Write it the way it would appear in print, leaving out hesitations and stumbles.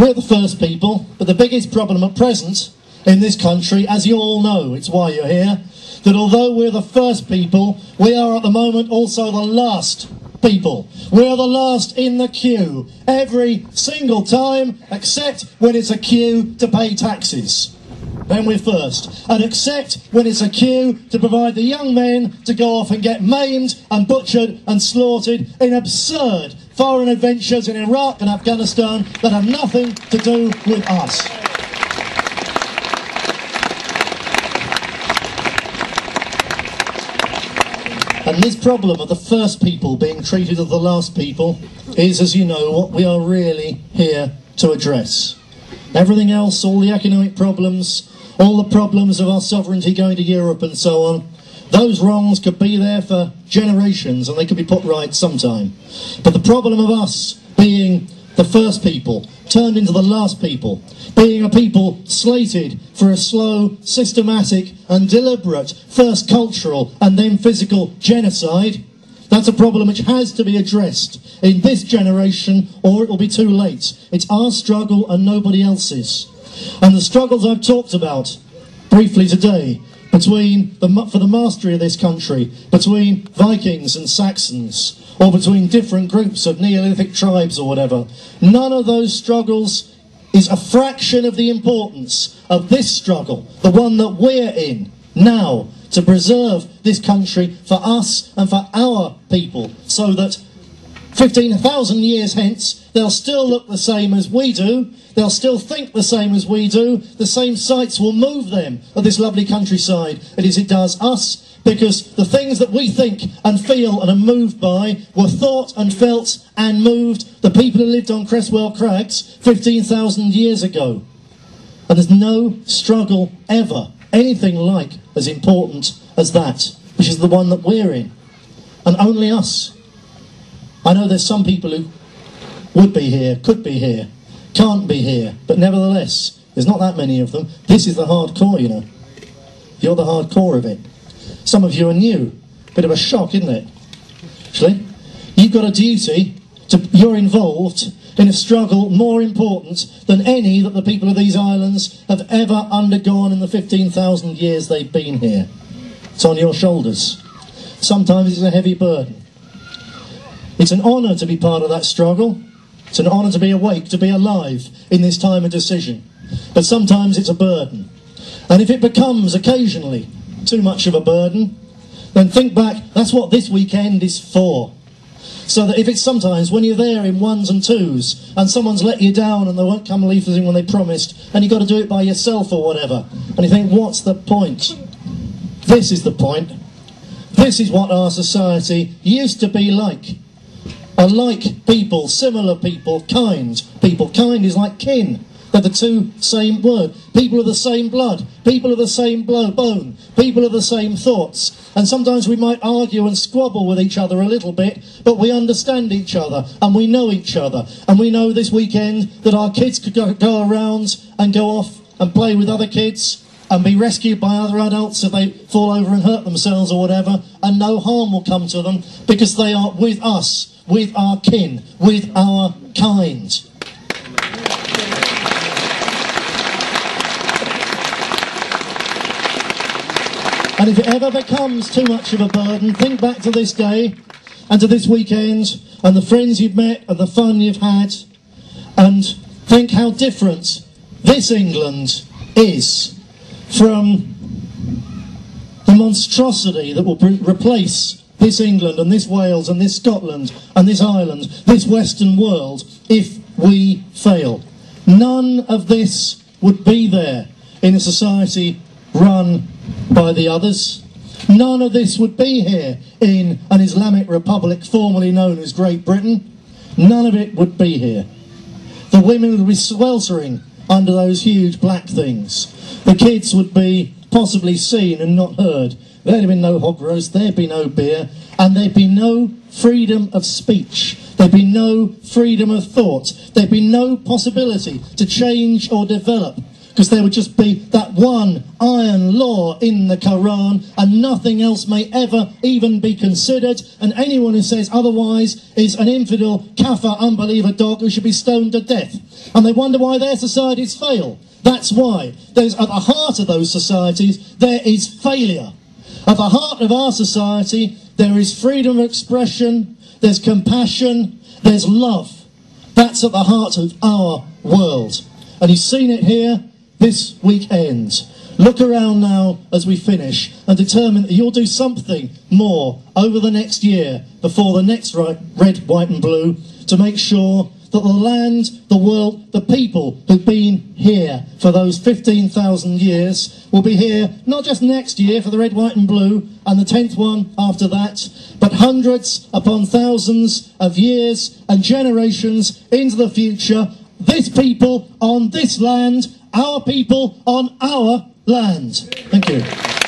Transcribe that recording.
We're the first people, but the biggest problem at present in this country, as you all know, it's why you're here, that although we're the first people, we are at the moment also the last people. We're the last in the queue every single time, except when it's a queue to pay taxes. Then we're first. And except when it's a queue to provide the young men to go off and get maimed and butchered and slaughtered in absurd foreign adventures in Iraq and Afghanistan that have nothing to do with us. And this problem of the first people being treated as the last people is, as you know, what we are really here to address. Everything else, all the economic problems, all the problems of our sovereignty going to Europe and so on, those wrongs could be there for generations and they could be put right sometime. But the problem of us being the first people turned into the last people, being a people slated for a slow, systematic and deliberate first cultural and then physical genocide, that's a problem which has to be addressed in this generation or it will be too late. It's our struggle and nobody else's. And the struggles I've talked about briefly today, for the mastery of this country, between Vikings and Saxons, or between different groups of Neolithic tribes or whatever, none of those struggles is a fraction of the importance of this struggle, the one that we're in now, to preserve this country for us and for our people, so that 15,000 years hence, they'll still look the same as we do, they'll still think the same as we do, the same sights will move them of this lovely countryside as it does us, because the things that we think and feel and are moved by were thought and felt and moved the people who lived on Cresswell Crags 15,000 years ago. And there's no struggle ever, anything like as important as that, which is the one that we're in, and only us. I know there's some people who would be here, could be here, can't be here, but nevertheless, there's not that many of them. This is the hardcore, you know. You're the hardcore of it. Some of you are new. Bit of a shock, isn't it? Actually, you've got a duty you're involved in a struggle more important than any that the people of these islands have ever undergone in the 15,000 years they've been here. It's on your shoulders. Sometimes it's a heavy burden. It's an honour to be part of that struggle. It's an honour to be awake, to be alive in this time of decision. But sometimes it's a burden. And if it becomes occasionally too much of a burden, then think back, that's what this weekend is for. So that if it's sometimes when you're there in ones and twos and someone's let you down and they won't come leave us in when they promised and you've got to do it by yourself or whatever, and you think, what's the point? This is the point. This is what our society used to be like. Alike people, similar people, kind people. Kind is like kin. They're the two same word. People of the same blood. People of the same bone. People of the same thoughts. And sometimes we might argue and squabble with each other a little bit, but we understand each other and we know each other. And we know this weekend that our kids could go around and go off and play with other kids and be rescued by other adults if they fall over and hurt themselves or whatever, and no harm will come to them because they are with us, with our kin, with our kind. And if it ever becomes too much of a burden, think back to this day and to this weekend and the friends you've met and the fun you've had, and think how different this England is from the monstrosity that will replace this England and this Wales and this Scotland and this Ireland, this Western world, if we fail. None of this would be there in a society run by the others. None of this would be here in an Islamic republic formerly known as Great Britain. None of it would be here. The women would be sweltering under those huge black things. The kids would be possibly seen and not heard. There'd be no hog roast, there'd be no beer, and there'd be no freedom of speech. There'd be no freedom of thought. There'd be no possibility to change or develop, because there would just be that one iron law in the Quran and nothing else may ever even be considered, and anyone who says otherwise is an infidel, kafir, unbeliever dog who should be stoned to death. And they wonder why their societies fail. That's why. There's, at the heart of those societies, there is failure. At the heart of our society, there is freedom of expression, there's compassion, there's love. That's at the heart of our world. And you've seen it here this weekend. Look around now as we finish and determine that you'll do something more over the next year before the next red, white and blue to make sure that the land, the world, the people who've been here for those 15,000 years will be here not just next year for the red, white and blue and the 10th one after that, but hundreds upon thousands of years and generations into the future. This people on this land, our people on our land. Thank you.